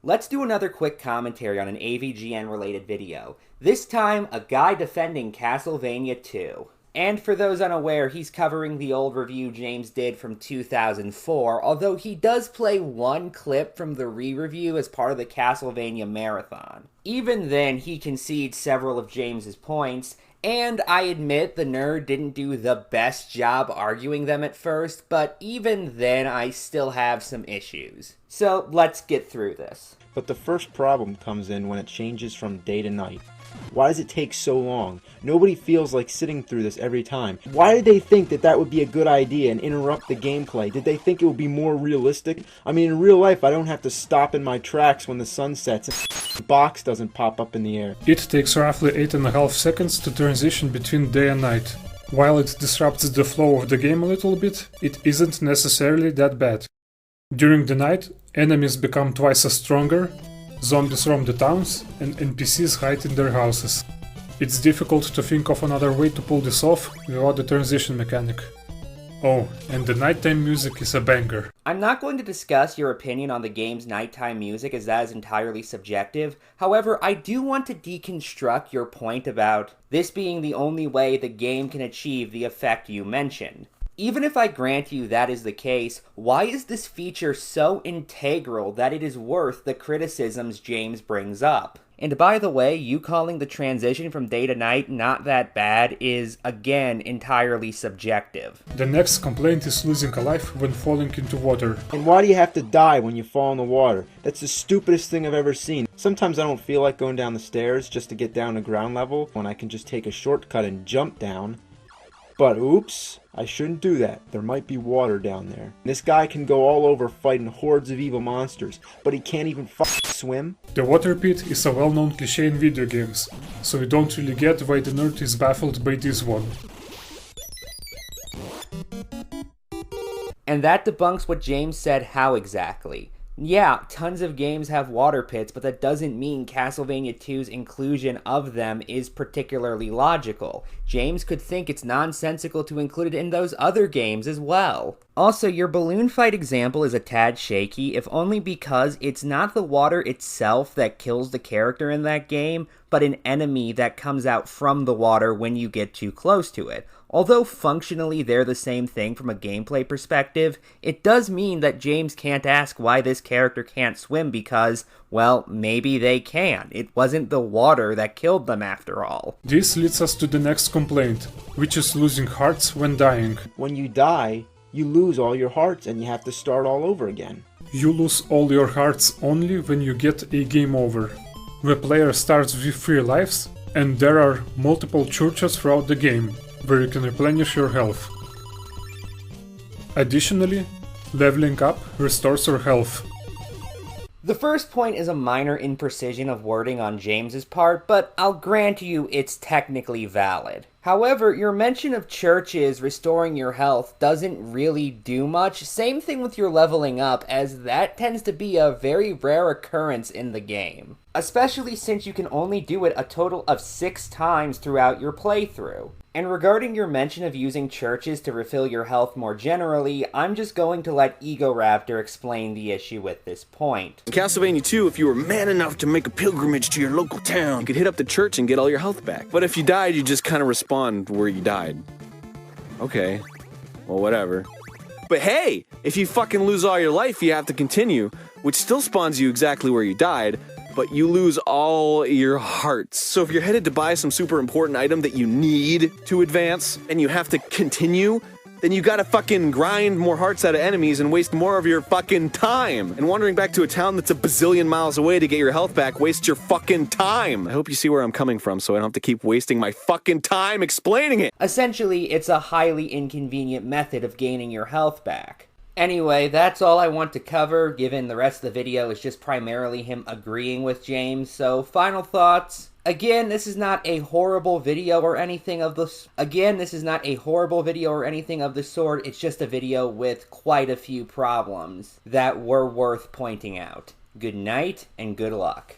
let's do another quick commentary on an AVGN related video. This time, a guy defending Castlevania 2. And for those unaware, he's covering the old review James did from 2004, although he does play one clip from the re-review as part of the Castlevania marathon. Even then, he concedes several of James's points, and I admit the nerd didn't do the best job arguing them at first, but even then I still have some issues. So let's get through this. But the first problem comes in when it changes from day to night. Why does it take so long? Nobody feels like sitting through this every time. Why did they think that that would be a good idea and interrupt the gameplay? Did they think it would be more realistic? I mean, in real life, I don't have to stop in my tracks when the sun sets and the box doesn't pop up in the air. It takes roughly 8.5 seconds to transition between day and night. While it disrupts the flow of the game a little bit, it isn't necessarily that bad. During the night, enemies become twice as stronger, zombies roam the towns, and NPCs hide in their houses. It's difficult to think of another way to pull this off without the transition mechanic. Oh, and the nighttime music is a banger. I'm not going to discuss your opinion on the game's nighttime music as that is entirely subjective. However, I do want to deconstruct your point about this being the only way the game can achieve the effect you mentioned. Even if I grant you that is the case, why is this feature so integral that it is worth the criticisms James brings up? And by the way, you calling the transition from day to night not that bad is, again, entirely subjective. The next complaint is losing a life when falling into water. And why do you have to die when you fall in the water? That's the stupidest thing I've ever seen. Sometimes I don't feel like going down the stairs just to get down to ground level when I can just take a shortcut and jump down. But oops, I shouldn't do that. There might be water down there. This guy can go all over fighting hordes of evil monsters, but he can't even swim. The water pit is a well-known cliché in video games, so we don't really get why the nerd is baffled by this one. And that debunks what James said how exactly. Yeah, tons of games have water pits, but that doesn't mean Castlevania 2's inclusion of them is particularly logical. James could think it's nonsensical to include it in those other games as well. Also, your balloon fight example is a tad shaky, if only because it's not the water itself that kills the character in that game, but an enemy that comes out from the water when you get too close to it. Although functionally they're the same thing from a gameplay perspective, it does mean that James can't ask why this character can't swim because, well, maybe they can. It wasn't the water that killed them after all. This leads us to the next complaint, which is losing hearts when dying. When you die, you lose all your hearts and you have to start all over again. You lose all your hearts only when you get a game over. The player starts with 3 lives, and there are multiple churches throughout the game, where you can replenish your health. Additionally, leveling up restores your health. The first point is a minor imprecision of wording on James's part, but I'll grant you it's technically valid. However, your mention of churches restoring your health doesn't really do much. Same thing with your leveling up, as that tends to be a very rare occurrence in the game. Especially since you can only do it a total of 6 times throughout your playthrough. And regarding your mention of using churches to refill your health more generally, I'm just going to let Ego Raptor explain the issue with this point. In Castlevania 2, if you were man enough to make a pilgrimage to your local town, you could hit up the church and get all your health back. But if you died, you just kind of respawn where you died. Okay, well, whatever. But hey, if you fucking lose all your life, you have to continue, which still spawns you exactly where you died, but you lose all your hearts. So if you're headed to buy some super important item that you need to advance, and you have to continue, then you gotta fucking grind more hearts out of enemies and waste more of your fucking time. And wandering back to a town that's a bazillion miles away to get your health back wastes your fucking time. I hope you see where I'm coming from so I don't have to keep wasting my fucking time explaining it. Essentially, it's a highly inconvenient method of gaining your health back. Anyway, that's all I want to cover, given the rest of the video is just primarily him agreeing with James, so final thoughts. Again, this is not a horrible video or anything of the sort, it's just a video with quite a few problems that were worth pointing out. Good night, and good luck.